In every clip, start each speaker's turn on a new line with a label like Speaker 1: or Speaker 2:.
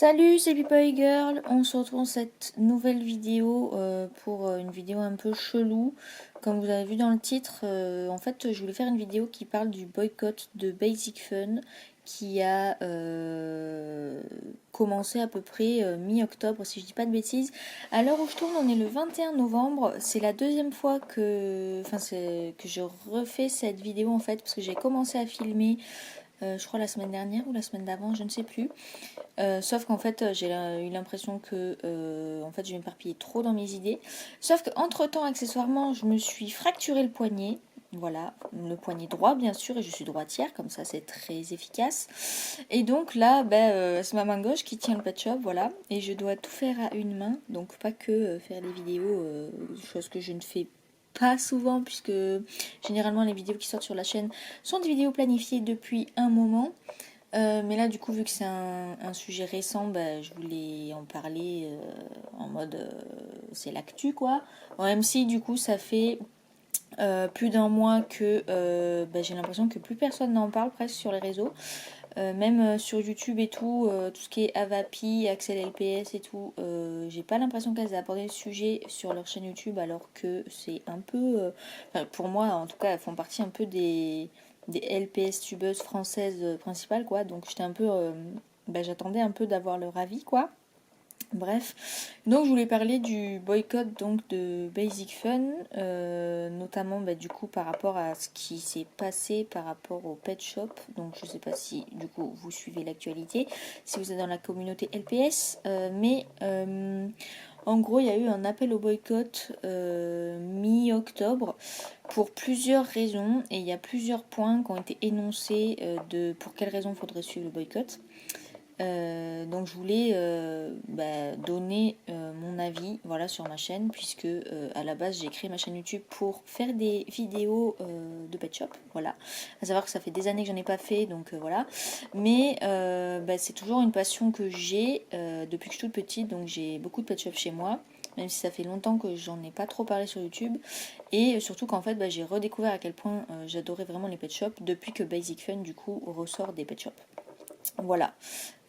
Speaker 1: Salut, c'est Pipoy Girl. On se retrouve dans cette nouvelle vidéo pour une vidéo un peu chelou. Comme vous avez vu dans le titre, en fait, je voulais faire une vidéo qui parle du boycott de Basic Fun qui a commencé à peu près mi-octobre, si je dis pas de bêtises. À l'heure où je tourne, on est le 21 novembre. C'est la deuxième fois que je refais cette vidéo en fait, parce que j'ai commencé à filmer, je crois la semaine dernière ou la semaine d'avant, je ne sais plus. Sauf qu'en fait, j'ai eu l'impression que en fait, je m'éparpillais trop dans mes idées. Sauf qu'entre temps, accessoirement, je me suis fracturé le poignet. Voilà, le poignet droit bien sûr, et je suis droitière, comme ça c'est très efficace. Et donc là, c'est ma main gauche qui tient le pet shop, voilà. Et je dois tout faire à une main, donc pas que faire des vidéos, chose que je ne fais pas souvent, puisque généralement les vidéos qui sortent sur la chaîne sont des vidéos planifiées depuis un moment. Mais là, du coup, vu que c'est un sujet récent, je voulais en parler en mode c'est l'actu quoi. Bon, même si du coup, ça fait plus d'un mois que j'ai l'impression que plus personne n'en parle presque sur les réseaux. Même sur YouTube et tout, tout ce qui est Avapi, Axel LPS et tout, j'ai pas l'impression qu'elles aient abordé le sujet sur leur chaîne YouTube alors que c'est un peu. Pour moi, en tout cas, elles font partie un peu des LPS tubeuses françaises principales quoi. Donc j'étais un peu. J'attendais un peu d'avoir leur avis quoi. Bref, donc je voulais parler du boycott donc de Basic Fun, notamment du coup par rapport à ce qui s'est passé par rapport au pet shop. Donc je sais pas si du coup vous suivez l'actualité, si vous êtes dans la communauté LPS, mais en gros il y a eu un appel au boycott mi-octobre pour plusieurs raisons et il y a plusieurs points qui ont été énoncés de pour quelles raisons il faudrait suivre le boycott. Donc je voulais donner mon avis voilà, sur ma chaîne puisque à la base j'ai créé ma chaîne YouTube pour faire des vidéos de pet shop, voilà. À savoir que ça fait des années que j'en ai pas fait donc voilà. Mais c'est toujours une passion que j'ai depuis que je suis toute petite, donc j'ai beaucoup de pet shop chez moi. Même si ça fait longtemps que j'en ai pas trop parlé sur YouTube. Et surtout qu'en fait j'ai redécouvert à quel point j'adorais vraiment les pet shops depuis que Basic Fun du coup ressort des pet shops. Voilà.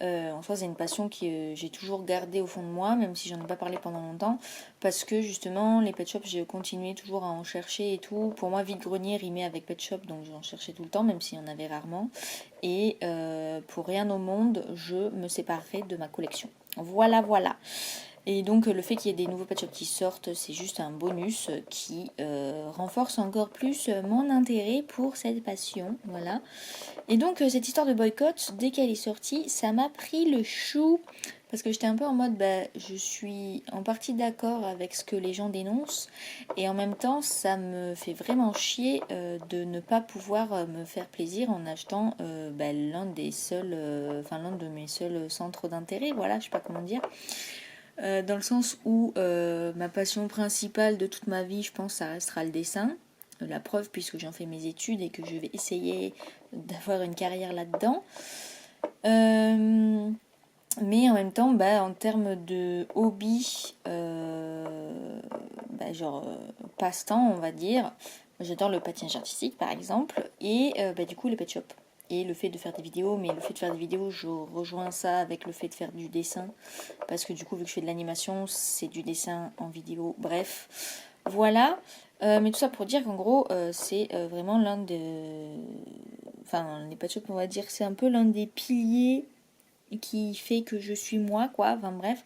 Speaker 1: En soi, c'est une passion que j'ai toujours gardée au fond de moi, même si j'en ai pas parlé pendant longtemps, parce que justement, les pet shops, j'ai continué toujours à en chercher et tout. Pour moi, vide-grenier rimait avec pet shop, donc j'en cherchais tout le temps, même s'il y en avait rarement. Et pour rien au monde, je me séparerai de ma collection. Voilà, voilà. Et donc le fait qu'il y ait des nouveaux pet shops qui sortent, c'est juste un bonus qui renforce encore plus mon intérêt pour cette passion. Voilà. Et donc cette histoire de boycott, dès qu'elle est sortie, ça m'a pris le chou. Parce que j'étais un peu en mode, je suis en partie d'accord avec ce que les gens dénoncent. Et en même temps, ça me fait vraiment chier de ne pas pouvoir me faire plaisir en achetant l'un des seuls, l'un de mes seuls centres d'intérêt. Voilà, je sais pas comment dire. Dans le sens où ma passion principale de toute ma vie, je pense, ça restera le dessin. La preuve, puisque j'en fais mes études et que je vais essayer d'avoir une carrière là-dedans. Mais en même temps, en termes de hobby, passe-temps, on va dire, j'adore le patinage artistique par exemple, et du coup les pet shops. Et le fait de faire des vidéos, mais le fait de faire des vidéos, je rejoins ça avec le fait de faire du dessin, parce que du coup, vu que je fais de l'animation, c'est du dessin en vidéo, bref. Voilà, mais tout ça pour dire qu'en gros, c'est vraiment l'un des... Enfin, les pet shops, on va dire, c'est un peu l'un des piliers qui fait que je suis moi, quoi. Enfin, bref,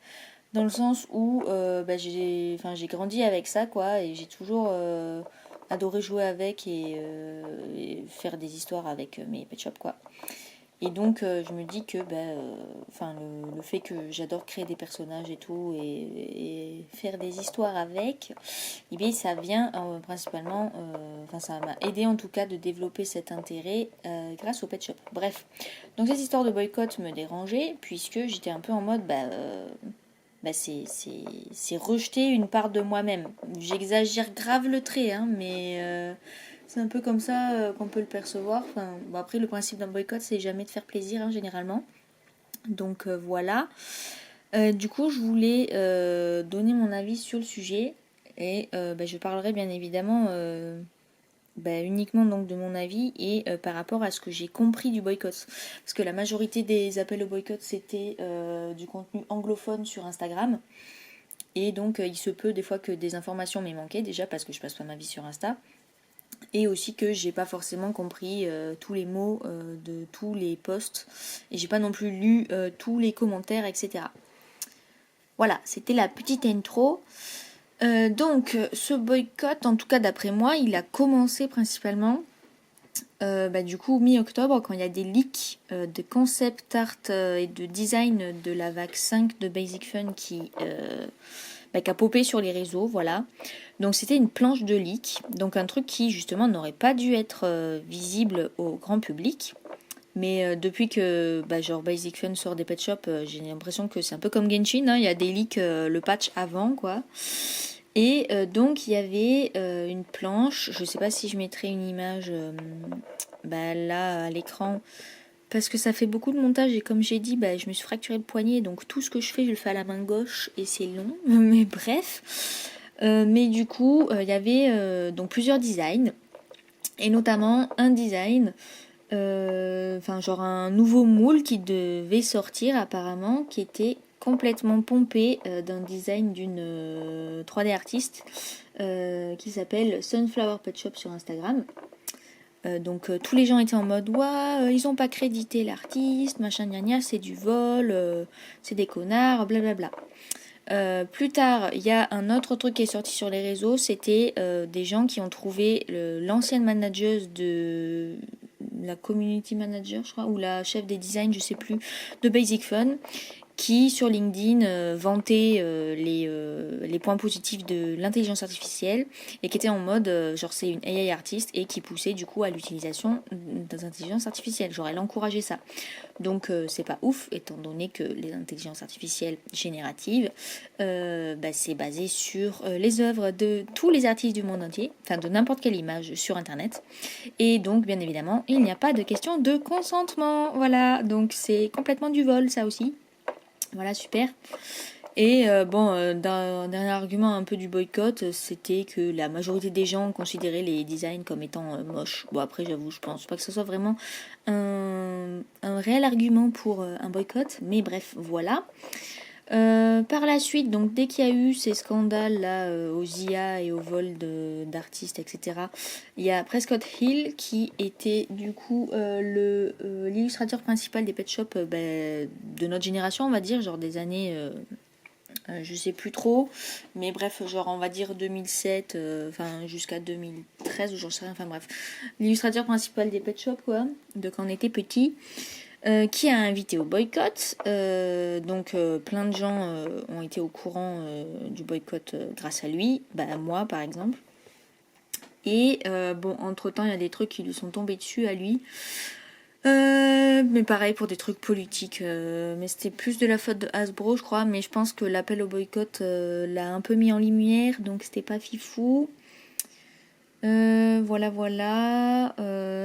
Speaker 1: dans le sens où j'ai grandi avec ça, quoi, et j'ai toujours adoré jouer avec et faire des histoires avec mes pet shops, quoi. Et donc je me dis que le fait que j'adore créer des personnages et tout et faire des histoires avec, eh bien, ça vient principalement, ça m'a aidé en tout cas de développer cet intérêt grâce au pet shop. Bref, donc cette histoire de boycott me dérangeait puisque j'étais un peu en mode c'est rejeter une part de moi-même. J'exagère grave le trait, hein, mais c'est un peu comme ça qu'on peut le percevoir. Après, le principe d'un boycott, c'est jamais de faire plaisir, hein, généralement. Donc voilà. Du coup, je voulais donner mon avis sur le sujet. Et je parlerai bien évidemment uniquement donc de mon avis et par rapport à ce que j'ai compris du boycott. Parce que la majorité des appels au boycott, c'était du contenu anglophone sur Instagram. Et donc il se peut des fois que des informations m'aient manqué, déjà parce que je passe pas ma vie sur Insta. Et aussi que j'ai pas forcément compris tous les mots de tous les posts. Et j'ai pas non plus lu tous les commentaires, etc. Voilà, c'était la petite intro. Donc ce boycott, en tout cas d'après moi, il a commencé principalement du coup mi-octobre, quand il y a des leaks de concept art et de design de la vague 5 de Basic Fun qui a popé sur les réseaux, voilà. Donc c'était une planche de leak, donc un truc qui justement n'aurait pas dû être visible au grand public. Mais depuis que genre Basic Fun sort des pet shops, j'ai l'impression que c'est un peu comme Genshin, hein, il y a des leaks, le patch avant, quoi. Et donc il y avait une planche, je sais pas si je mettrai une image là à l'écran, parce que ça fait beaucoup de montage et comme j'ai dit, je me suis fracturé le poignet, donc tout ce que je fais, je le fais à la main gauche et c'est long, mais bref. Mais du coup, il y avait donc plusieurs designs, et notamment un design, genre un nouveau moule qui devait sortir apparemment, qui était complètement pompé d'un design d'une 3D artiste qui s'appelle Sunflower Pet Shop sur Instagram. Donc tous les gens étaient en mode ouais, ils ont pas crédité l'artiste, machin gna gna, c'est du vol, c'est des connards, blablabla. Plus tard, il y a un autre truc qui est sorti sur les réseaux, c'était des gens qui ont trouvé l'ancienne manageuse de la community manager, je crois, ou la chef des designs, je sais plus, de Basic Fun, qui sur LinkedIn vantait les points positifs de l'intelligence artificielle et qui était en mode genre c'est une AI artiste et qui poussait du coup à l'utilisation d'intelligence artificielle, genre elle encourageait ça. Donc c'est pas ouf étant donné que les intelligences artificielles génératives c'est basé sur les œuvres de tous les artistes du monde entier, enfin de n'importe quelle image sur internet, et donc bien évidemment il n'y a pas de question de consentement, voilà, donc c'est complètement du vol ça aussi. Voilà, super. Et d'un dernier argument un peu du boycott, c'était que la majorité des gens considéraient les designs comme étant moches. Bon, après, j'avoue, je pense pas que ce soit vraiment un réel argument pour un boycott, mais bref, voilà. Par la suite, donc dès qu'il y a eu ces scandales là aux IA et au vol d'artistes, etc., il y a Prescott Hill qui était du coup l'illustrateur principal des pet shops de notre génération, on va dire, genre des années, je sais plus trop, mais bref, genre on va dire 2007, jusqu'à 2013 ou j'en sais rien, enfin bref, l'illustrateur principal des pet shops quoi, de quand on était petit. Qui a invité au boycott. Donc plein de gens ont été au courant du boycott grâce à lui, moi par exemple. Et entre-temps, il y a des trucs qui lui sont tombés dessus à lui. Mais pareil pour des trucs politiques. Mais c'était plus de la faute de Hasbro, je crois. Mais je pense que l'appel au boycott l'a un peu mis en lumière, donc c'était pas fifou. Voilà.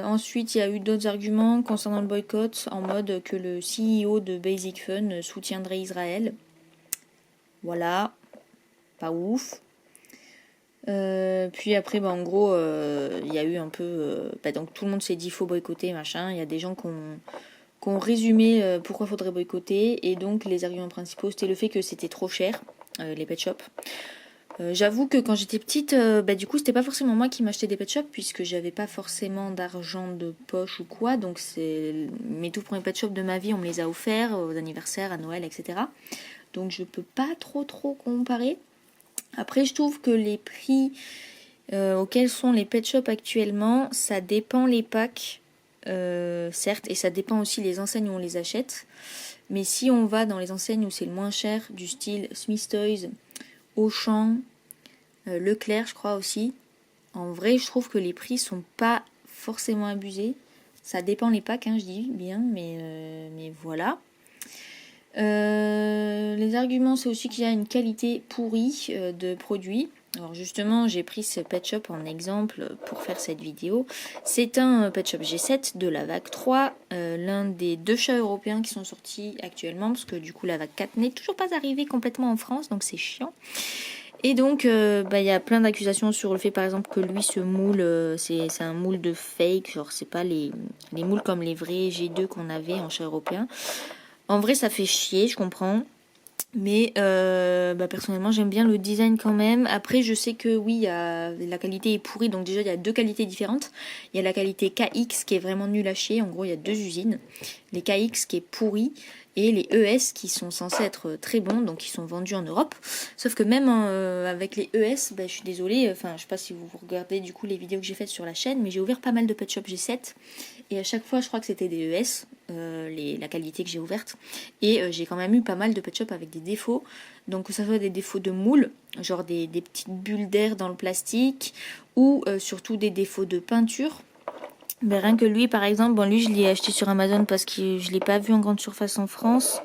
Speaker 1: Ensuite, il y a eu d'autres arguments concernant le boycott, en mode que le CEO de Basic Fun soutiendrait Israël. Voilà, pas ouf. Puis après, en gros, il y a eu un peu... donc tout le monde s'est dit faut boycotter, machin. Il y a des gens qui ont résumé pourquoi faudrait boycotter. Et donc les arguments principaux, c'était le fait que c'était trop cher, les pet shops. J'avoue que quand j'étais petite, du coup, c'était pas forcément moi qui m'achetais des pet shops puisque j'avais pas forcément d'argent de poche ou quoi. Donc, c'est mes tout premiers pet shops de ma vie, on me les a offerts aux anniversaires, à Noël, etc. Donc, je peux pas trop comparer. Après, je trouve que les prix auxquels sont les pet shops actuellement, ça dépend les packs, certes, et ça dépend aussi les enseignes où on les achète. Mais si on va dans les enseignes où c'est le moins cher, du style Smith Toys, Auchan, Leclerc, je crois aussi. En vrai, je trouve que les prix sont pas forcément abusés. Ça dépend les packs, je dis bien, mais voilà. Les arguments, c'est aussi qu'il y a une qualité pourrie de produits. Alors justement, j'ai pris ce pet shop en exemple pour faire cette vidéo. C'est un pet shop G7 de la vague 3, l'un des 2 chats européens qui sont sortis actuellement, parce que du coup la vague 4 n'est toujours pas arrivée complètement en France, donc c'est chiant. Et donc, il y a plein d'accusations sur le fait, par exemple, que lui, ce moule, c'est un moule de fake. Genre, c'est pas les moules comme les vrais G2 qu'on avait en chat européen. En vrai, ça fait chier, je comprends. Mais personnellement, j'aime bien le design quand même. Après, je sais que oui, la qualité est pourrie. Donc déjà, il y a deux qualités différentes. Il y a la qualité KX qui est vraiment nulle à chier. En gros, il y a deux usines. Les KX qui est pourri et les ES qui sont censés être très bons. Donc, qui sont vendus en Europe. Sauf que même avec les ES, je suis désolée. Enfin, je sais pas si vous regardez du coup les vidéos que j'ai faites sur la chaîne. Mais j'ai ouvert pas mal de Pet Shop G7. Et à chaque fois, je crois que c'était des ES, la qualité que j'ai ouverte. Et j'ai quand même eu pas mal de Pet Shop avec des défauts. Donc, que ça soit des défauts de moule, genre des petites bulles d'air dans le plastique, ou surtout des défauts de peinture. Mais rien que lui, par exemple, lui, je l'ai acheté sur Amazon parce que je ne l'ai pas vu en grande surface en France.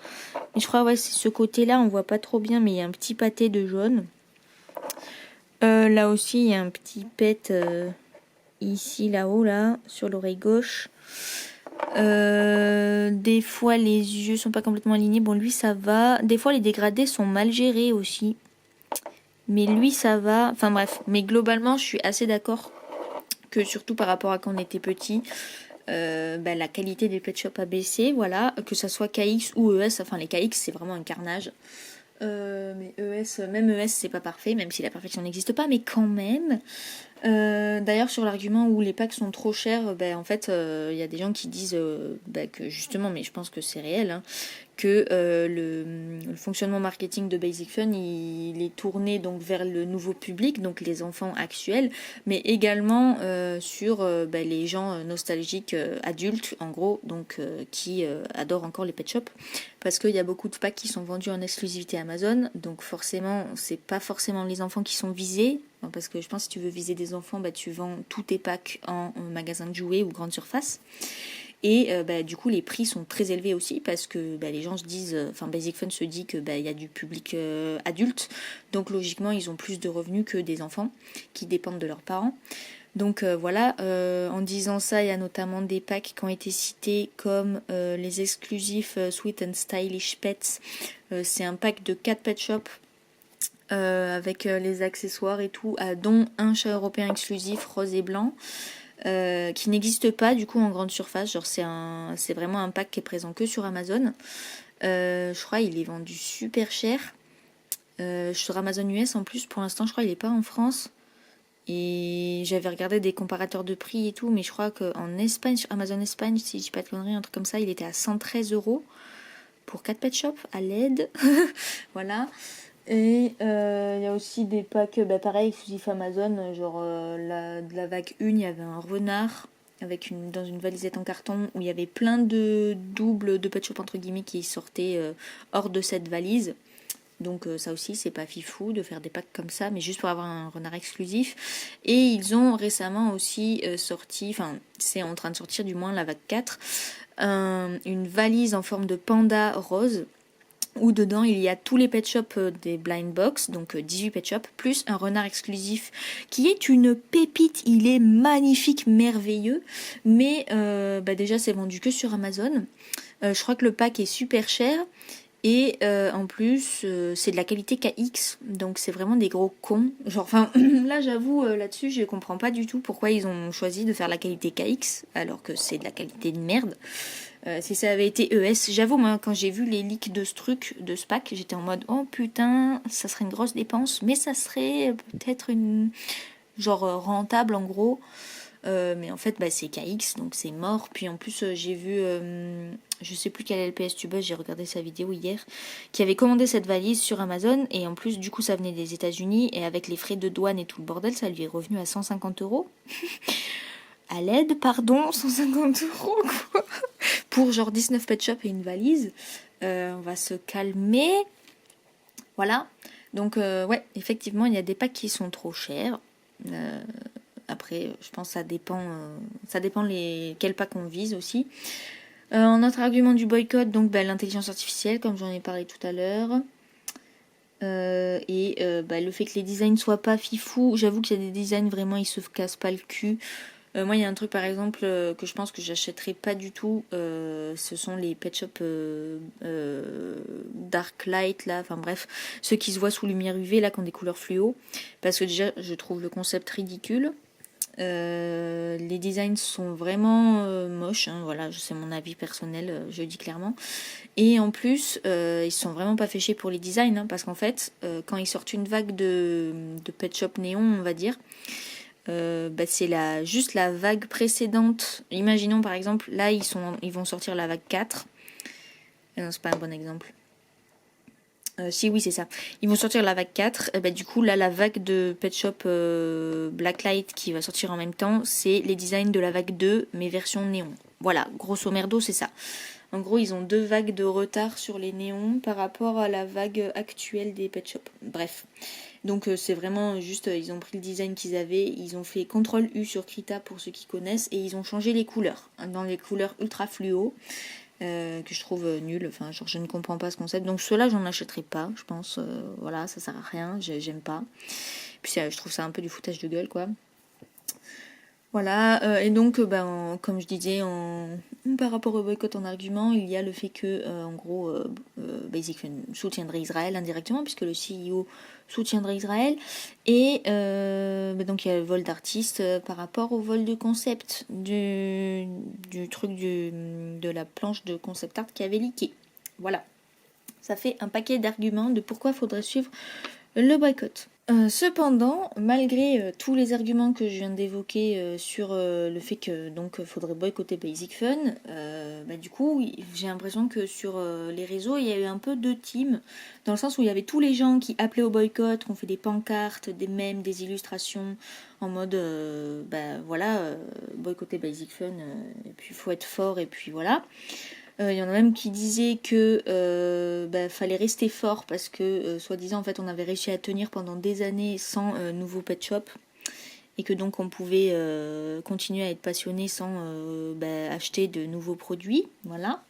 Speaker 1: Mais je crois, ouais, c'est ce côté-là, on voit pas trop bien, mais il y a un petit pâté de jaune. Là aussi, il y a un petit pet ici, là-haut, là, sur l'oreille gauche. Des fois les yeux sont pas complètement alignés. Bon, lui ça va. Des fois les dégradés sont mal gérés aussi. Mais lui ça va. Enfin bref. Mais globalement je suis assez d'accord que surtout par rapport à quand on était petit, la qualité des Pet Shop a baissé. Voilà. Que ça soit KX ou ES. Enfin les KX c'est vraiment un carnage. Mais ES, même ES c'est pas parfait. Même si la perfection n'existe pas. Mais quand même. D'ailleurs sur l'argument où les packs sont trop chers, en fait il y a des gens qui disent que justement, mais je pense que c'est réel, hein, que le fonctionnement marketing de Basic Fun il est tourné donc vers le nouveau public, donc les enfants actuels, mais également sur les gens nostalgiques adultes en gros, donc qui adorent encore les pet shops, parce qu'il y a beaucoup de packs qui sont vendus en exclusivité Amazon, donc forcément c'est pas forcément les enfants qui sont visés. Parce que je pense que si tu veux viser des enfants, tu vends tous tes packs en magasin de jouets ou grande surface. Et du coup, les prix sont très élevés aussi parce que les gens se disent, Basic Fun se dit que y a du public adulte. Donc logiquement, ils ont plus de revenus que des enfants qui dépendent de leurs parents. Donc voilà, en disant ça, il y a notamment des packs qui ont été cités comme les exclusifs Sweet and Stylish Pets. C'est un pack de 4 pet shops. Avec les accessoires et tout, dont un chat européen exclusif rose et blanc qui n'existe pas du coup en grande surface. Genre c'est vraiment un pack qui est présent que sur Amazon. Je crois il est vendu super cher sur Amazon US en plus. Pour l'instant je crois il est pas en France. Et j'avais regardé des comparateurs de prix et tout, mais je crois qu'en Espagne, sur Amazon Espagne, si je dis pas de conneries, un truc comme ça, il était à 113 € pour 4 pet shops à l'aide. Voilà. Et il y a aussi des packs, pareil, exclusifs Amazon, genre de la vague 1, il y avait un renard avec dans une valisette en carton où il y avait plein de doubles de pet shop entre guillemets qui sortaient hors de cette valise. Donc ça aussi c'est pas fifou de faire des packs comme ça, mais juste pour avoir un renard exclusif. Et ils ont récemment aussi sorti, enfin c'est en train de sortir du moins la vague 4, une valise en forme de panda rose où dedans il y a tous les pet shops des blind box, donc 18 pet shops, plus un renard exclusif qui est une pépite, il est magnifique, merveilleux, mais déjà c'est vendu que sur Amazon. Je crois que le pack est super cher. Et en plus, c'est de la qualité KX, donc c'est vraiment des gros cons. Genre, enfin, là j'avoue, là-dessus, je comprends pas du tout pourquoi ils ont choisi de faire la qualité KX, alors que c'est de la qualité de merde. Si ça avait été ES, j'avoue, moi, quand j'ai vu les leaks de ce truc, de ce pack, j'étais en mode, oh putain, ça serait une grosse dépense, mais ça serait peut-être une... genre rentable en gros. Mais en fait c'est KX donc c'est mort. Puis en plus j'ai vu je sais plus quel LPS Tubus, j'ai regardé sa vidéo hier, qui avait commandé cette valise sur Amazon et en plus du coup ça venait des États-Unis et avec les frais de douane et tout le bordel ça lui est revenu à 150 €. À l'aide, pardon, 150 € quoi. Pour genre 19 pet shop et une valise. On va se calmer. Voilà. Donc ouais, effectivement il y a des packs qui sont trop chers. Après, je pense que ça dépend quel pack on vise aussi. En autre argument du boycott, donc l'intelligence artificielle, comme j'en ai parlé tout à l'heure. Le fait que les designs soient pas fifous. J'avoue qu'il y a des designs vraiment, ils se cassent pas le cul. Moi, il y a un truc par exemple que je pense que j'achèterai pas du tout. Ce sont les Pet Shop Dark Light là. Enfin bref, ceux qui se voient sous lumière UV là, qui ont des couleurs fluo. Parce que déjà, je trouve le concept ridicule. Les designs sont vraiment moches. Hein, voilà, c'est mon avis personnel, je le dis clairement. Et en plus, ils sont vraiment pas fichés pour les designs, hein, parce qu'en fait, quand ils sortent une vague de Pet Shop néon, on va dire. C'est juste la vague précédente. Imaginons par exemple, là ils vont sortir la vague 4. Non, c'est pas un bon exemple. Si oui c'est ça. Ils vont sortir la vague 4. Du coup là la vague de Pet Shop Blacklight qui va sortir en même temps, c'est les designs de la vague 2 mais version néon. Voilà, grosso merdo c'est ça. En gros, ils ont 2 vagues de retard sur les néons par rapport à la vague actuelle des Pet Shop. Bref. Donc c'est vraiment juste, ils ont pris le design qu'ils avaient, ils ont fait CTRL U sur Krita pour ceux qui connaissent, et ils ont changé les couleurs, hein, dans les couleurs ultra fluo, que je trouve nul, enfin genre je ne comprends pas ce concept. Donc ceux-là j'en achèterai pas, je pense, voilà, ça sert à rien, j'aime pas. Puis je trouve ça un peu du foutage de gueule quoi. Voilà, et donc, comme je disais, par rapport au boycott en argument, il y a le fait que, en gros, Basic Fun soutiendrait Israël indirectement, puisque le CEO soutiendrait Israël, et donc il y a le vol d'artistes par rapport au vol de concept du truc de la planche de concept art qui avait leaké. Voilà, ça fait un paquet d'arguments de pourquoi il faudrait suivre le boycott. Cependant, malgré tous les arguments que je viens d'évoquer sur le fait que donc faudrait boycotter Basic Fun, du coup j'ai l'impression que sur les réseaux il y a eu un peu deux teams, dans le sens où il y avait tous les gens qui appelaient au boycott, qui ont fait des pancartes, des mèmes, des illustrations en mode boycotter Basic Fun, et puis faut être fort et puis voilà. Il y en a même qui disaient que fallait rester fort parce que soi-disant en fait on avait réussi à tenir pendant des années sans nouveau pet shop et que donc on pouvait continuer à être passionné sans acheter de nouveaux produits, voilà.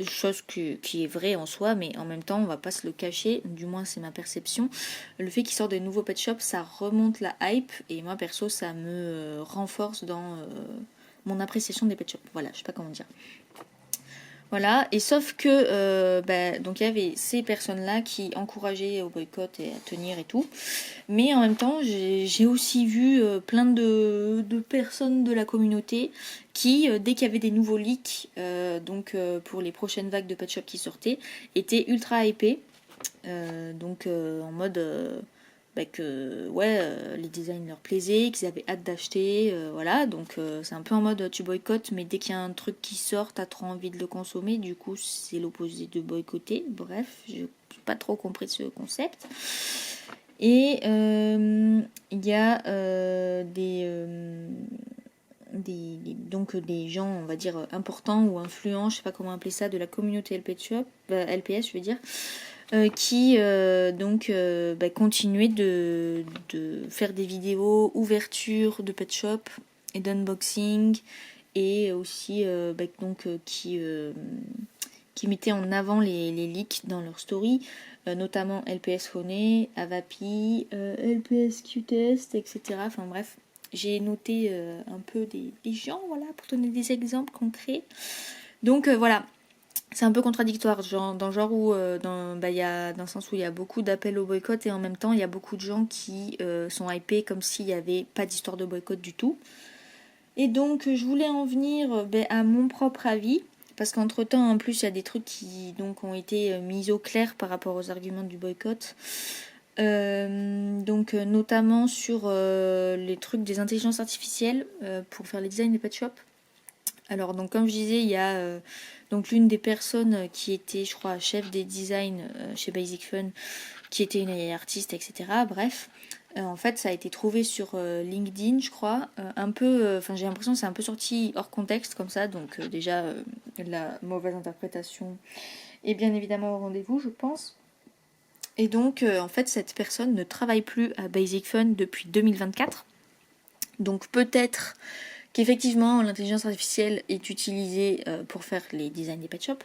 Speaker 1: Chose qui est vraie en soi, mais en même temps on va pas se le cacher, du moins c'est ma perception. Le fait qu'ils sortent de nouveaux pet shops, ça remonte la hype et moi perso ça me renforce dans mon appréciation des pet shops. Voilà, je sais pas comment dire. Voilà, et sauf que donc il y avait ces personnes-là qui encourageaient au boycott et à tenir et tout. Mais en même temps, j'ai aussi vu plein de personnes de la communauté qui, dès qu'il y avait des nouveaux leaks, pour les prochaines vagues de Pet Shop qui sortaient, étaient ultra hypées. En mode les designs leur plaisaient, qu'ils avaient hâte d'acheter, voilà. Donc c'est un peu en mode tu boycottes, mais dès qu'il y a un truc qui sort, t'as trop envie de le consommer. Du coup, c'est l'opposé de boycotter. Bref, j'ai pas trop compris ce concept. Et il y a des gens, on va dire, importants ou influents, je sais pas comment appeler ça, de la communauté LPS, je veux dire, qui continuaient de faire des vidéos ouverture de pet shop et d'unboxing, et aussi qui mettaient en avant les leaks dans leur story, notamment LPS Honey, Avapi, LPS Qtest, etc. Enfin bref, j'ai noté un peu des gens, voilà, pour donner des exemples concrets. Donc voilà, c'est un peu contradictoire, dans le genre où, dans le sens où il y a beaucoup d'appels au boycott et en même temps il y a beaucoup de gens qui sont hypés comme s'il n'y avait pas d'histoire de boycott du tout. Et donc je voulais en venir à mon propre avis, parce qu'entre temps en plus il y a des trucs qui donc ont été mis au clair par rapport aux arguments du boycott. Notamment sur les trucs des intelligences artificielles pour faire les designs des pet shops. Alors donc comme je disais, il y a donc l'une des personnes qui était, je crois, chef des designs chez Basic Fun, qui était une artiste, etc. Bref, en fait ça a été trouvé sur LinkedIn, je crois, j'ai l'impression que c'est un peu sorti hors contexte comme ça, donc déjà la mauvaise interprétation est bien évidemment au rendez-vous, je pense. Et donc en fait cette personne ne travaille plus à Basic Fun depuis 2024, donc peut-être qu'effectivement l'intelligence artificielle est utilisée pour faire les designs des pet shops,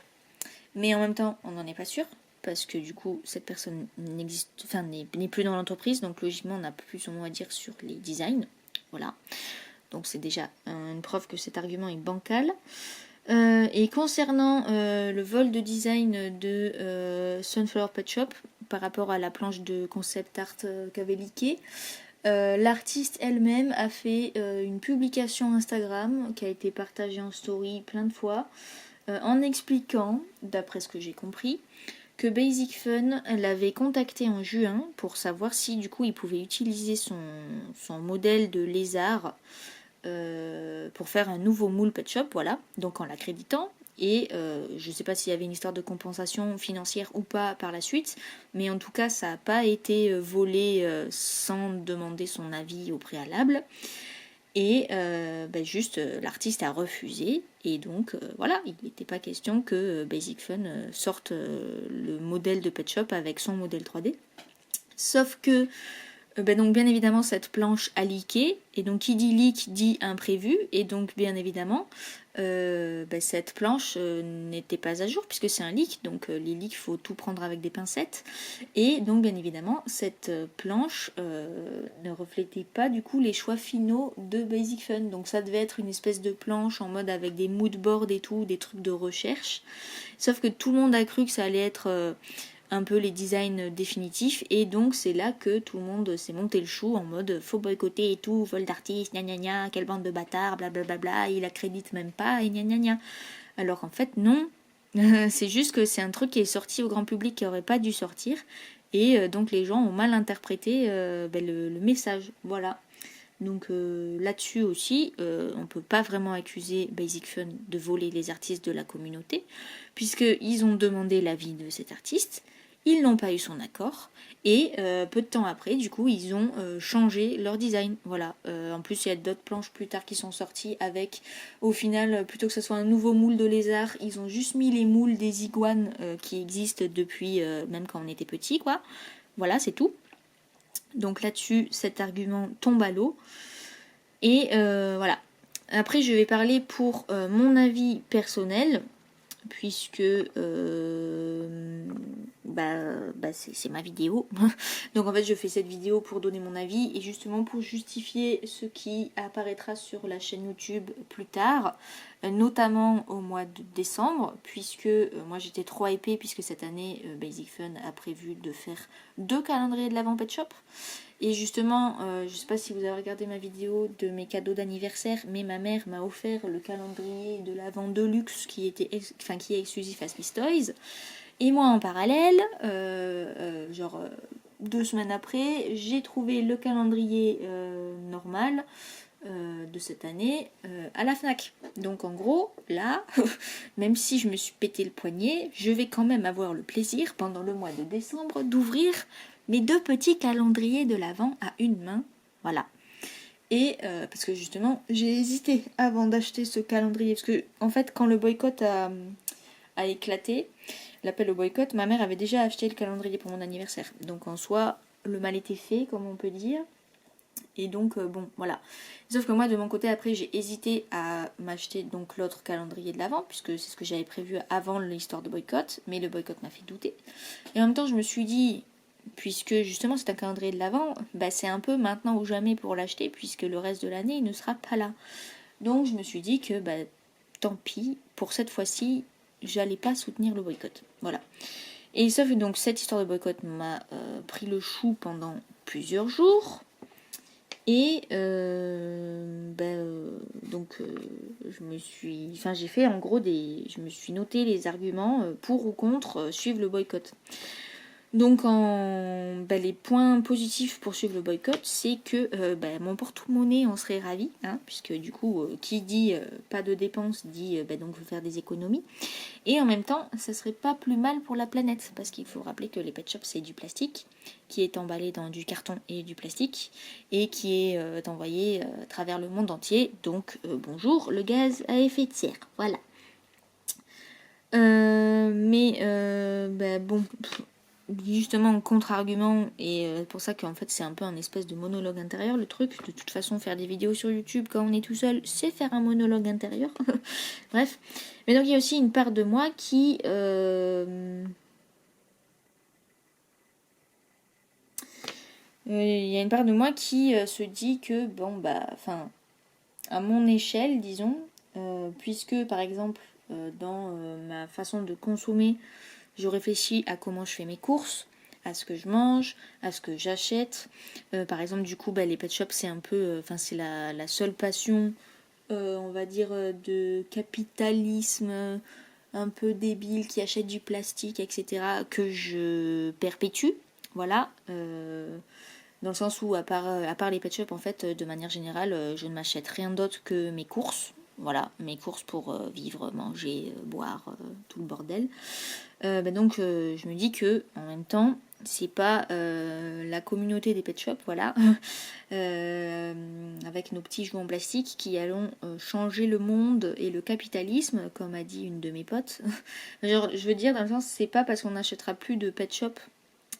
Speaker 1: mais en même temps on n'en est pas sûr, parce que du coup cette personne n'est plus dans l'entreprise, donc logiquement on n'a plus son mot à dire sur les designs, voilà. Donc c'est déjà une preuve que cet argument est bancal. Et concernant le vol de design de Sunflower Pet Shop par rapport à la planche de concept art qu'avait leaké, l'artiste elle-même a fait une publication Instagram qui a été partagée en story plein de fois en expliquant, d'après ce que j'ai compris, que Basic Fun l'avait contacté en juin pour savoir si du coup il pouvait utiliser son modèle de lézard pour faire un nouveau moule Pet Shop, voilà, donc en l'accréditant. Et je ne sais pas s'il y avait une histoire de compensation financière ou pas par la suite, mais en tout cas ça n'a pas été volé sans demander son avis au préalable. Et juste l'artiste a refusé, et donc voilà, il n'était pas question que Basic Fun sorte le modèle de Pet Shop avec son modèle 3D. Sauf que donc bien évidemment cette planche a leaké, et donc qui dit leak dit imprévu, et donc bien évidemment cette planche n'était pas à jour puisque c'est un leak, donc les leaks il faut tout prendre avec des pincettes, et donc bien évidemment cette planche ne reflétait pas du coup les choix finaux de Basic Fun, donc ça devait être une espèce de planche en mode avec des mood boards et tout, des trucs de recherche, sauf que tout le monde a cru que ça allait être un peu les designs définitifs, et donc c'est là que tout le monde s'est monté le chou en mode faut boycotter et tout, vol d'artiste, gna gna gna, quelle bande de bâtards, blablabla, il accrédite même pas, et gna gna gna. Alors en fait non, c'est juste que c'est un truc qui est sorti au grand public qui aurait pas dû sortir, et donc les gens ont mal interprété le message, voilà. Donc là-dessus aussi, on peut pas vraiment accuser Basic Fun de voler les artistes de la communauté, puisqu'ils ont demandé l'avis de cet artiste, ils n'ont pas eu son accord, et peu de temps après, du coup, ils ont changé leur design. Voilà. En plus, il y a d'autres planches plus tard qui sont sorties avec, au final, plutôt que ce soit un nouveau moule de lézard, ils ont juste mis les moules des iguanes qui existent depuis, même quand on était petit, quoi. Voilà, c'est tout. Donc là-dessus, cet argument tombe à l'eau. Et voilà. Après, je vais parler pour mon avis personnel, puisque c'est ma vidéo. Donc en fait, je fais cette vidéo pour donner mon avis et justement pour justifier ce qui apparaîtra sur la chaîne YouTube plus tard, notamment au mois de décembre, puisque moi j'étais trop hypée, puisque cette année Basic Fun a prévu de faire 2 calendriers de l'Avent Pet Shop. Et justement, je sais pas si vous avez regardé ma vidéo de mes cadeaux d'anniversaire, mais ma mère m'a offert le calendrier de l'Avent Deluxe qui est exclusif à Smith Toys. Et moi en parallèle, 2 semaines après, j'ai trouvé le calendrier normal de cette année à la FNAC. Donc en gros, là, même si je me suis pété le poignet, je vais quand même avoir le plaisir pendant le mois de décembre d'ouvrir mes 2 petits calendriers de l'Avent à une main. Voilà. Et parce que justement, j'ai hésité avant d'acheter ce calendrier. Parce que en fait, quand le boycott a éclaté, l'appel au boycott, ma mère avait déjà acheté le calendrier pour mon anniversaire. Donc en soi, le mal était fait, comme on peut dire. Et donc bon, voilà. Sauf que moi, de mon côté, après, j'ai hésité à m'acheter donc l'autre calendrier de l'Avent, puisque c'est ce que j'avais prévu avant l'histoire de boycott. Mais le boycott m'a fait douter. Et en même temps, je me suis dit, puisque justement c'est un calendrier de l'Avent, c'est un peu maintenant ou jamais pour l'acheter, puisque le reste de l'année, il ne sera pas là. Donc je me suis dit que tant pis, pour cette fois-ci, j'allais pas soutenir le boycott. Voilà. Et sauf que donc cette histoire de boycott m'a pris le chou pendant plusieurs jours. Et j'ai fait en gros je me suis noté les arguments pour ou contre suivre le boycott. Donc les points positifs pour suivre le boycott, c'est que mon porte-monnaie en serait ravi, hein, puisque du coup, qui dit pas de dépenses dit donc faut faire des économies. Et en même temps, ça serait pas plus mal pour la planète, parce qu'il faut rappeler que les pet shops c'est du plastique, qui est emballé dans du carton et du plastique, et qui est envoyé à travers le monde entier. Donc bonjour le gaz à effet de serre, voilà. Justement en contre-argument, et pour ça qu'en fait c'est un peu un espèce de monologue intérieur le truc. De toute façon, faire des vidéos sur YouTube quand on est tout seul, c'est faire un monologue intérieur. Bref. Mais donc il y a aussi une part de moi qui se dit que à mon échelle, disons, puisque par exemple dans ma façon de consommer, je réfléchis à comment je fais mes courses, à ce que je mange, à ce que j'achète. Par exemple, du coup, les pet shops, c'est un peu, c'est la seule passion, on va dire, de capitalisme un peu débile qui achète du plastique, etc., que je perpétue. Voilà. Dans le sens où, à part les pet shops, en fait, de manière générale, je ne m'achète rien d'autre que mes courses. Voilà, mes courses pour vivre, manger, boire, tout le bordel. Donc, je me dis que, en même temps, c'est pas la communauté des pet shops, voilà, avec nos petits jouets en plastique qui allons changer le monde et le capitalisme, comme a dit une de mes potes. Genre, je veux dire, dans le sens, c'est pas parce qu'on n'achètera plus de pet shop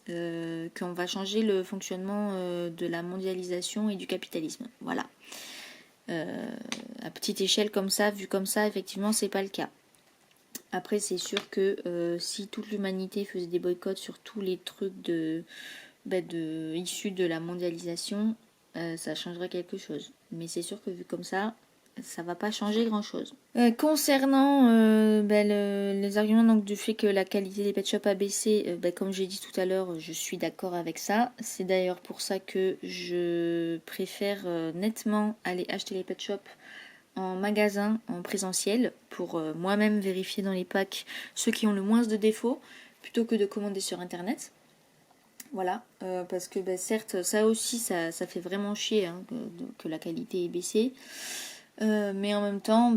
Speaker 1: qu'on va changer le fonctionnement de la mondialisation et du capitalisme. Voilà. À petite échelle comme ça, vu comme ça, effectivement, c'est pas le cas. Après, c'est sûr que si toute l'humanité faisait des boycotts sur tous les trucs issus de la mondialisation, ça changerait quelque chose. Mais c'est sûr que vu comme ça va pas changer grand chose. Concernant les arguments donc, du fait que la qualité des pet shops a baissé, comme j'ai dit tout à l'heure, je suis d'accord avec ça. C'est d'ailleurs pour ça que je préfère nettement aller acheter les pet shops en magasin, en présentiel, pour moi-même vérifier dans les packs ceux qui ont le moins de défauts, plutôt que de commander sur internet. Voilà, parce que certes, ça aussi, ça fait vraiment chier hein, que la qualité ait baissé. Mais en même temps,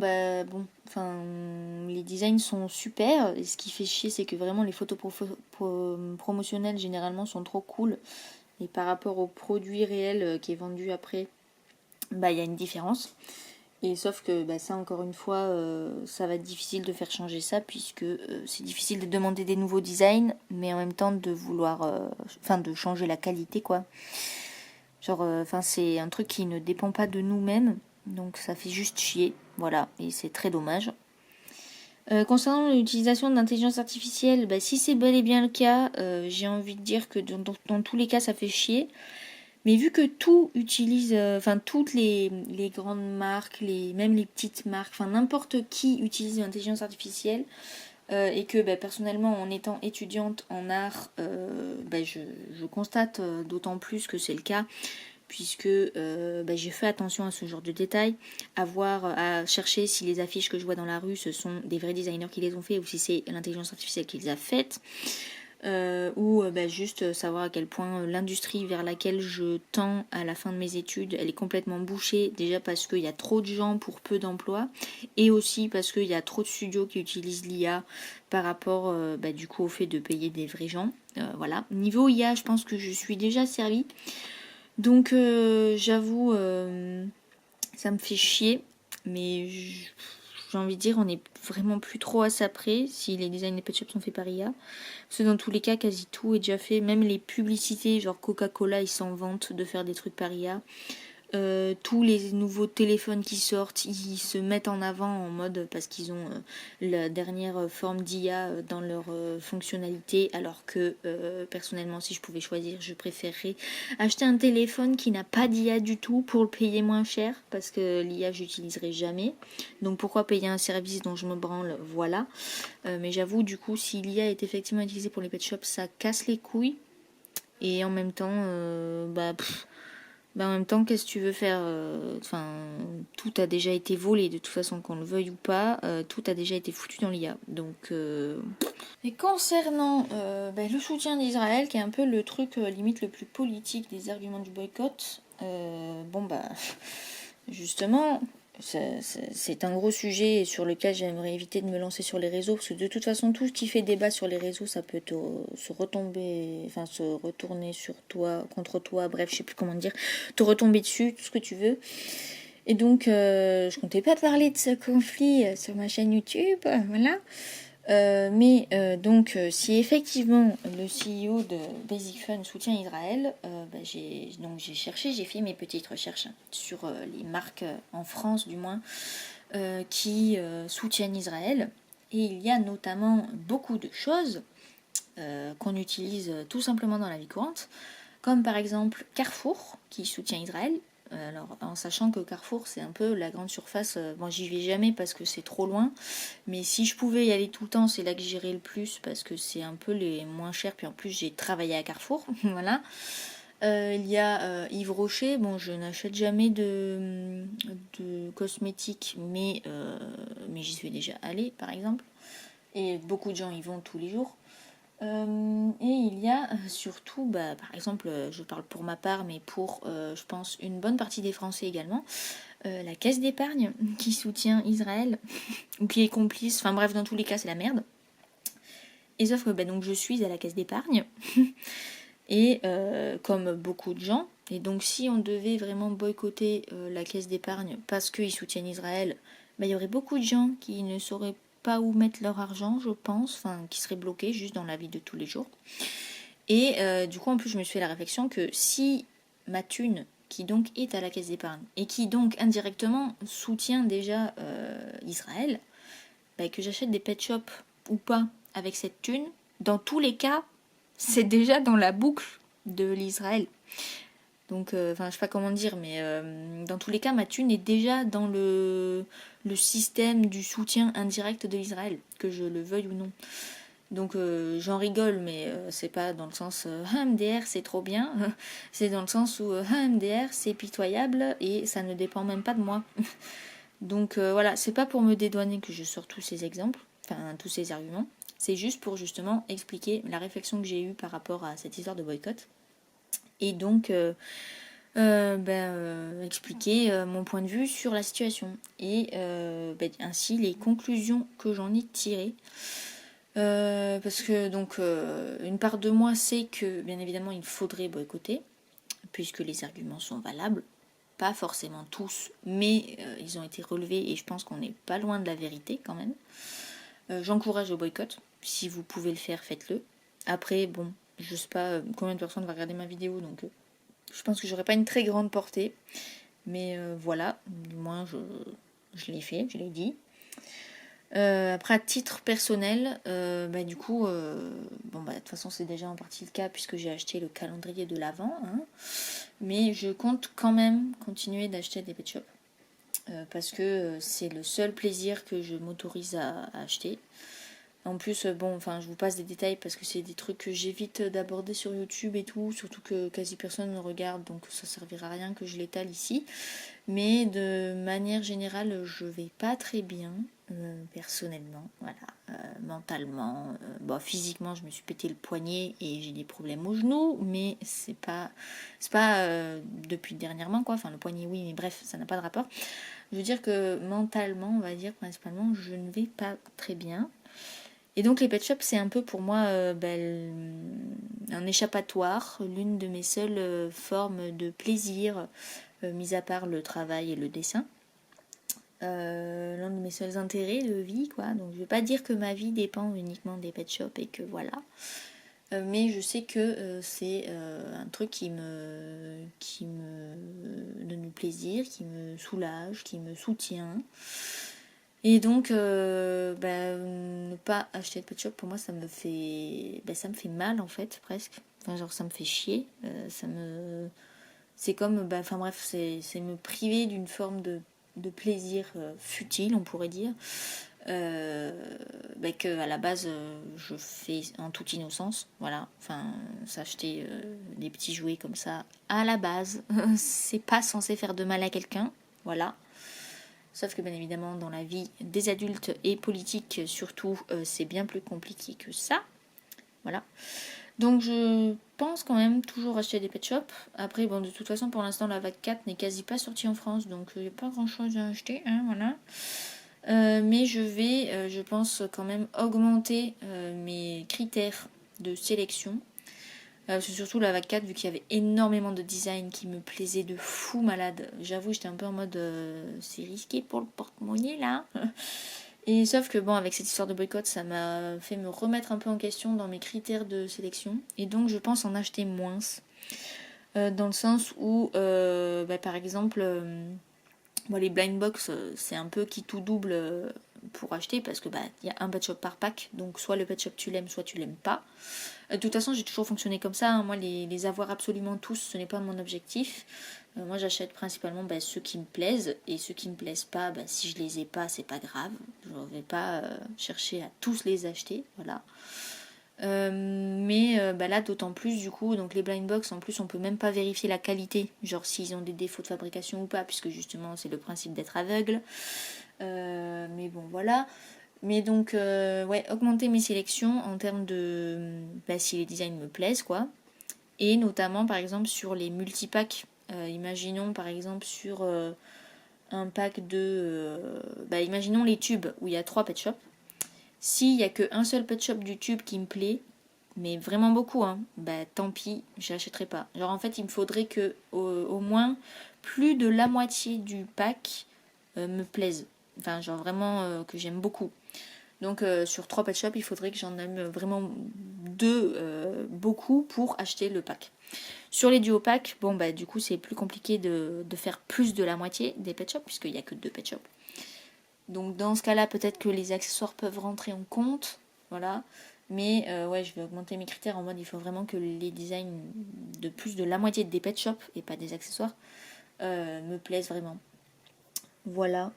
Speaker 1: les designs sont super. Et ce qui fait chier, c'est que vraiment les photos promotionnelles généralement sont trop cool. Et par rapport au produit réel qui est vendu après, il y a une différence. Et sauf que ça, encore une fois, ça va être difficile de faire changer ça, puisque c'est difficile de demander des nouveaux designs, mais en même temps de vouloir, de changer la qualité, quoi. Genre, c'est un truc qui ne dépend pas de nous-mêmes, donc ça fait juste chier, voilà, et c'est très dommage. Concernant l'utilisation de l'intelligence artificielle, si c'est bel et bien le cas, j'ai envie de dire que dans tous les cas, ça fait chier. Mais vu que tout utilise, toutes les grandes marques, même les petites marques, n'importe qui utilise l'intelligence artificielle, et que personnellement, en étant étudiante en art, je constate d'autant plus que c'est le cas, puisque j'ai fait attention à ce genre de détails, à chercher si les affiches que je vois dans la rue, ce sont des vrais designers qui les ont fait ou si c'est l'intelligence artificielle qui les a faites. Ou juste savoir à quel point l'industrie vers laquelle je tends à la fin de mes études, elle est complètement bouchée, déjà parce qu'il y a trop de gens pour peu d'emplois, et aussi parce qu'il y a trop de studios qui utilisent l'IA par rapport du coup au fait de payer des vrais gens. Voilà. Niveau IA, je pense que je suis déjà servie. Donc j'avoue, ça me fait chier, mais j'ai envie de dire, on n'est vraiment plus trop à ça près si les designs des pet shops sont faits par IA. Parce que dans tous les cas, quasi tout est déjà fait. Même les publicités, genre Coca-Cola, ils s'en vantent de faire des trucs par IA. Tous les nouveaux téléphones qui sortent, ils se mettent en avant en mode parce qu'ils ont la dernière forme d'IA dans leur fonctionnalité, alors que personnellement, si je pouvais choisir, je préférerais acheter un téléphone qui n'a pas d'IA du tout pour le payer moins cher, parce que l'IA j'utiliserai jamais. Donc pourquoi payer un service dont je me branle, voilà. Mais j'avoue, du coup, si l'IA est effectivement utilisée pour les pet shops, ça casse les couilles. Et en même temps, en même temps, qu'est-ce que tu veux faire? Tout a déjà été volé, de toute façon, qu'on le veuille ou pas, tout a déjà été foutu dans l'IA. Donc, Et concernant le soutien d'Israël, qui est un peu le truc limite le plus politique des arguments du boycott, justement, c'est un gros sujet sur lequel j'aimerais éviter de me lancer sur les réseaux, parce que de toute façon, tout ce qui fait débat sur les réseaux, ça peut se retourner sur toi, contre toi, bref, je sais plus comment dire, te retomber dessus, tout ce que tu veux. Et donc, je comptais pas parler de ce conflit sur ma chaîne YouTube, voilà. Si effectivement le CEO de Basic Fun soutient Israël, j'ai cherché, j'ai fait mes petites recherches sur les marques en France du moins qui soutiennent Israël. Et il y a notamment beaucoup de choses qu'on utilise tout simplement dans la vie courante, comme par exemple Carrefour qui soutient Israël. Alors, en sachant que Carrefour, c'est un peu la grande surface. Bon, j'y vais jamais parce que c'est trop loin. Mais si je pouvais y aller tout le temps, c'est là que j'irais le plus parce que c'est un peu les moins chers. Puis en plus, j'ai travaillé à Carrefour. Voilà. Il y a Yves Rocher. Bon, je n'achète jamais de cosmétiques, mais j'y suis déjà allée, par exemple. Et beaucoup de gens y vont tous les jours. Et il y a surtout, par exemple, je parle pour ma part, mais pour, je pense, une bonne partie des Français également, la caisse d'épargne qui soutient Israël, ou qui est complice, enfin bref, dans tous les cas, c'est la merde. Et sauf que donc, je suis à la caisse d'épargne, et comme beaucoup de gens, et donc si on devait vraiment boycotter la caisse d'épargne parce qu'ils soutiennent Israël, il y aurait beaucoup de gens qui ne sauraient pas où mettre leur argent, je pense, enfin qui seraient bloqués juste dans la vie de tous les jours. Et du coup, en plus, je me suis fait la réflexion que si ma thune, qui donc est à la caisse d'épargne, et qui donc indirectement soutient déjà Israël, que j'achète des pet shops ou pas avec cette thune, dans tous les cas, c'est déjà dans la boucle de l'Israël. Donc, je sais pas comment dire, mais dans tous les cas, ma thune est déjà dans le système du soutien indirect de l'Israël, que je le veuille ou non. Donc, j'en rigole, mais c'est pas dans le sens MDR c'est trop bien, c'est dans le sens où MDR c'est pitoyable et ça ne dépend même pas de moi. Donc, voilà, c'est pas pour me dédouaner que je sors tous ces exemples, enfin, tous ces arguments. C'est juste pour justement expliquer la réflexion que j'ai eue par rapport à cette histoire de boycott. Et donc expliquer mon point de vue sur la situation et ainsi les conclusions que j'en ai tirées. Parce que donc une part de moi sait que bien évidemment il faudrait boycotter puisque les arguments sont valables, pas forcément tous, mais ils ont été relevés et je pense qu'on n'est pas loin de la vérité quand même. J'encourage au boycott, si vous pouvez le faire, faites-le. Après, bon, je sais pas combien de personnes vont regarder ma vidéo, donc je pense que j'aurai pas une très grande portée. Mais voilà, du moins je l'ai fait, je l'ai dit. Après, à titre personnel, du coup, de toute façon, c'est déjà en partie le cas puisque j'ai acheté le calendrier de l'Avent. Hein, mais je compte quand même continuer d'acheter des pet shops. Parce que c'est le seul plaisir que je m'autorise à acheter. En plus, je vous passe des détails parce que c'est des trucs que j'évite d'aborder sur YouTube et tout, surtout que quasi personne ne regarde, donc ça servira à rien que je l'étale ici. Mais de manière générale, je vais pas très bien, personnellement, voilà, mentalement. Physiquement, je me suis pété le poignet et j'ai des problèmes au genou, mais c'est pas depuis dernièrement, quoi. Enfin, le poignet, oui, mais bref, ça n'a pas de rapport. Je veux dire que mentalement, on va dire principalement, je ne vais pas très bien. Et donc les pet shops, c'est un peu pour moi un échappatoire, l'une de mes seules formes de plaisir, mis à part le travail et le dessin. L'un de mes seuls intérêts de vie, quoi. Donc je ne vais pas dire que ma vie dépend uniquement des pet shops et que voilà. Mais je sais que c'est un truc qui me donne du plaisir, qui me soulage, qui me soutient. Et donc, ne pas acheter de pet shop, pour moi, ça me fait mal, en fait, presque. Enfin, genre, ça me fait chier. C'est comme, c'est me priver d'une forme de plaisir futile, on pourrait dire. Que à la base je fais en toute innocence, voilà, enfin s'acheter des petits jouets comme ça à la base c'est pas censé faire de mal à quelqu'un, voilà, sauf que bien évidemment dans la vie des adultes et politique surtout c'est bien plus compliqué que ça, voilà. Donc je pense quand même toujours acheter des pet shops. Après de toute façon pour l'instant la vague 4 n'est quasi pas sortie en France, donc il n'y a pas grand chose à acheter, hein, voilà. Mais je vais, je pense, quand même augmenter mes critères de sélection. C'est surtout la vague 4, vu qu'il y avait énormément de design qui me plaisait de fou malade. J'avoue, j'étais un peu en mode c'est risqué pour le porte-monnaie là. Et sauf que avec cette histoire de boycott, ça m'a fait me remettre un peu en question dans mes critères de sélection. Et donc je pense en acheter moins. Dans le sens où, par exemple... les blind box, c'est un peu qui tout double pour acheter parce que il y a un pet shop par pack, donc soit le pet shop tu l'aimes, soit tu l'aimes pas. De toute façon, j'ai toujours fonctionné comme ça. Hein. Moi, les avoir absolument tous, ce n'est pas mon objectif. Moi j'achète principalement ceux qui me plaisent, et ceux qui me plaisent pas, si je les ai pas, c'est pas grave. Je ne vais pas chercher à tous les acheter, voilà. Mais là d'autant plus du coup, donc les blind box en plus on peut même pas vérifier la qualité, genre s'ils ont des défauts de fabrication ou pas, puisque justement c'est le principe d'être aveugle. Mais bon voilà. Mais donc ouais, augmenter mes sélections en termes de si les designs me plaisent quoi. Et notamment par exemple sur les multipacks. Imaginons par exemple sur un pack de imaginons les tubes où il y a 3 pet shops. S'il n'y a qu'un seul pet shop du tube qui me plaît, mais vraiment beaucoup, hein, tant pis, je l'achèterai pas. Genre en fait, il me faudrait que au moins plus de la moitié du pack me plaise. Enfin, genre vraiment que j'aime beaucoup. Donc sur 3 pet shops, il faudrait que j'en aime vraiment 2 beaucoup pour acheter le pack. Sur les duo packs, bon du coup c'est plus compliqué de faire plus de la moitié des pet shops puisqu'il n'y a que 2 pet shops. Donc dans ce cas-là, peut-être que les accessoires peuvent rentrer en compte, voilà. Mais ouais, je vais augmenter mes critères en mode il faut vraiment que les designs de plus de la moitié des pet shops et pas des accessoires me plaisent vraiment. Voilà.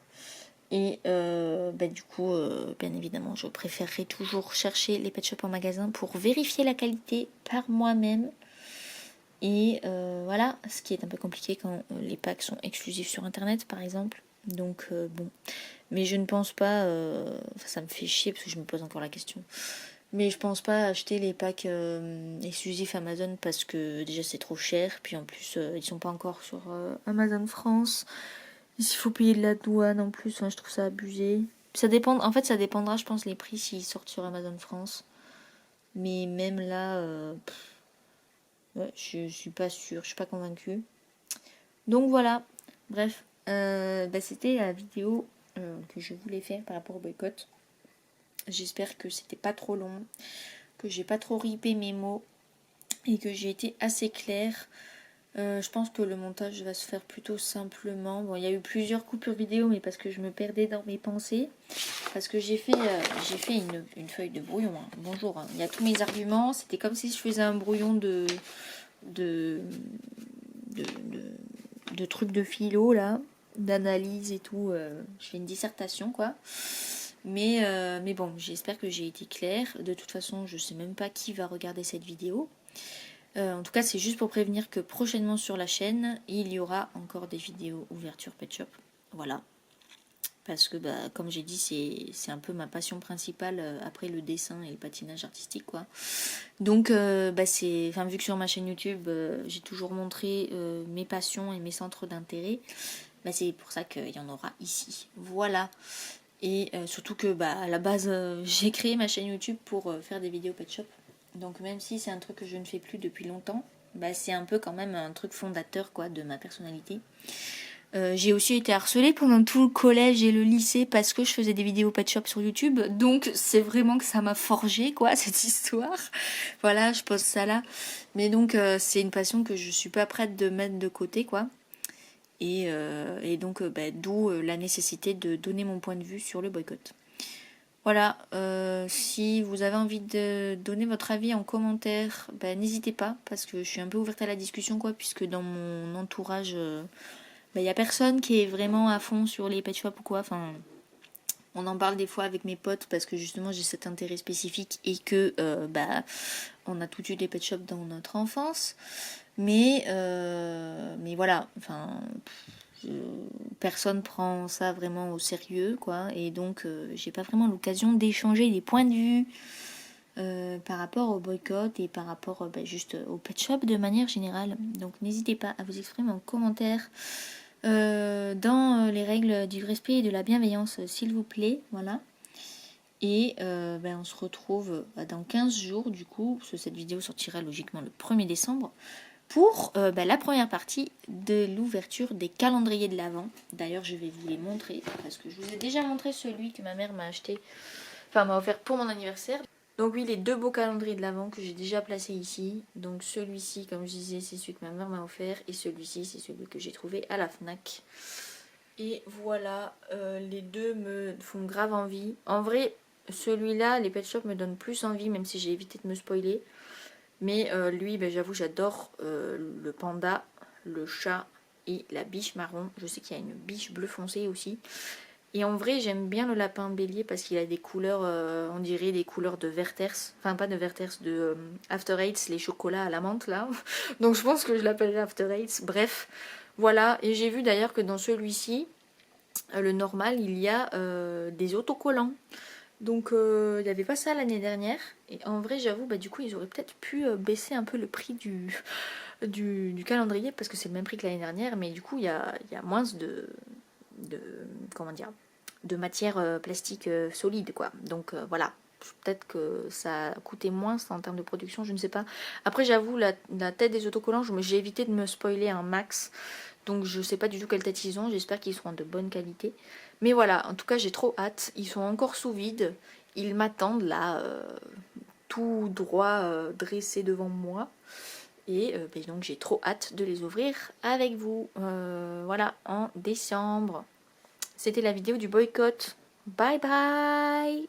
Speaker 1: Et du coup, bien évidemment, je préférerais toujours chercher les pet shops en magasin pour vérifier la qualité par moi-même. Et voilà, ce qui est un peu compliqué quand les packs sont exclusifs sur internet par exemple. Donc bon. Mais je ne pense pas, ça me fait chier parce que je me pose encore la question. Mais je pense pas acheter les packs exclusifs Amazon parce que déjà c'est trop cher. Puis en plus, ils sont pas encore sur Amazon France. Il faut payer de la douane en plus, je trouve ça abusé. Ça dépend, en fait ça dépendra je pense les prix s'ils sortent sur Amazon France. Mais même là, ouais, je suis pas sûre, je suis pas convaincue. Donc voilà, bref, c'était la vidéo que je voulais faire par rapport au boycott. J'espère que c'était pas trop long, que j'ai pas trop ripé mes mots et que j'ai été assez claire. Je pense que le montage va se faire plutôt simplement. Bon, il y a eu plusieurs coupures vidéo, mais parce que je me perdais dans mes pensées. Parce que j'ai fait une feuille de brouillon. Hein. Bonjour, hein. Il y a tous mes arguments. C'était comme si je faisais un brouillon de trucs de philo, là, d'analyse et tout. Je fais une dissertation, quoi. Mais bon, j'espère que j'ai été claire. De toute façon, je sais même pas qui va regarder cette vidéo. En tout cas, c'est juste pour prévenir que prochainement sur la chaîne, il y aura encore des vidéos ouverture pet shop. Voilà. Parce que, comme j'ai dit, c'est un peu ma passion principale après le dessin et le patinage artistique, quoi. Donc, vu que sur ma chaîne YouTube, j'ai toujours montré mes passions et mes centres d'intérêt, c'est pour ça qu'il y en aura ici. Voilà. Et surtout que à la base j'ai créé ma chaîne YouTube pour faire des vidéos pet shop. Donc même si c'est un truc que je ne fais plus depuis longtemps, c'est un peu quand même un truc fondateur quoi de ma personnalité. J'ai aussi été harcelée pendant tout le collège et le lycée parce que je faisais des vidéos pet shop sur YouTube. Donc c'est vraiment que ça m'a forgé quoi cette histoire. Voilà, je pose ça là. Mais donc c'est une passion que je suis pas prête de mettre de côté quoi. Et donc, d'où la nécessité de donner mon point de vue sur le boycott. Voilà, si vous avez envie de donner votre avis en commentaire, n'hésitez pas, parce que je suis un peu ouverte à la discussion, quoi, puisque dans mon entourage, il n'y a personne qui est vraiment à fond sur les pet shops ou quoi. Enfin, on en parle des fois avec mes potes, parce que justement j'ai cet intérêt spécifique et que on a tous eu des pet shops dans notre enfance. Mais voilà, enfin, personne prend ça vraiment au sérieux, quoi. Et donc, j'ai pas vraiment l'occasion d'échanger des points de vue par rapport au boycott et par rapport juste au pet shop de manière générale. Donc, n'hésitez pas à vous exprimer en commentaire dans les règles du respect et de la bienveillance, s'il vous plaît. Voilà. Et on se retrouve dans 15 jours, du coup, parce que cette vidéo sortira logiquement le 1er décembre, pour la première partie de l'ouverture des calendriers de l'Avent. D'ailleurs, je vais vous les montrer, parce que je vous ai déjà montré celui que ma mère m'a acheté, enfin m'a offert pour mon anniversaire. Donc oui, les 2 beaux calendriers de l'Avent que j'ai déjà placés ici. Donc celui-ci, comme je disais, c'est celui que ma mère m'a offert, et celui-ci, c'est celui que j'ai trouvé à la FNAC. Et voilà, les deux me font grave envie. En vrai, celui-là, les pet shops me donnent plus envie, même si j'ai évité de me spoiler. Mais lui, j'avoue, j'adore le panda, le chat et la biche marron. Je sais qu'il y a une biche bleu foncé aussi. Et en vrai, j'aime bien le lapin bélier parce qu'il a des couleurs, on dirait des couleurs de Werther's. Enfin, pas de Werther's, de After Eight, les chocolats à la menthe là. Donc je pense que je l'appellerai After Eight. Bref, voilà. Et j'ai vu d'ailleurs que dans celui-ci, le normal, il y a des autocollants. Donc il n'y avait pas ça l'année dernière. Et en vrai, j'avoue, bah, du coup, ils auraient peut-être pu baisser un peu le prix du calendrier parce que c'est le même prix que l'année dernière. Mais du coup, il y a moins de comment dire, de matière plastique solide quoi. Donc voilà, peut-être que ça a coûté moins en termes de production, je ne sais pas. Après j'avoue la tête des autocollants, j'ai évité de me spoiler un max, donc je sais pas du tout quelle tête ils ont, j'espère qu'ils seront de bonne qualité. Mais voilà, en tout cas j'ai trop hâte, ils sont encore sous vide, ils m'attendent là tout droit dressés devant moi. Et donc j'ai trop hâte de les ouvrir avec vous. Voilà, en décembre. C'était la vidéo du boycott. Bye bye.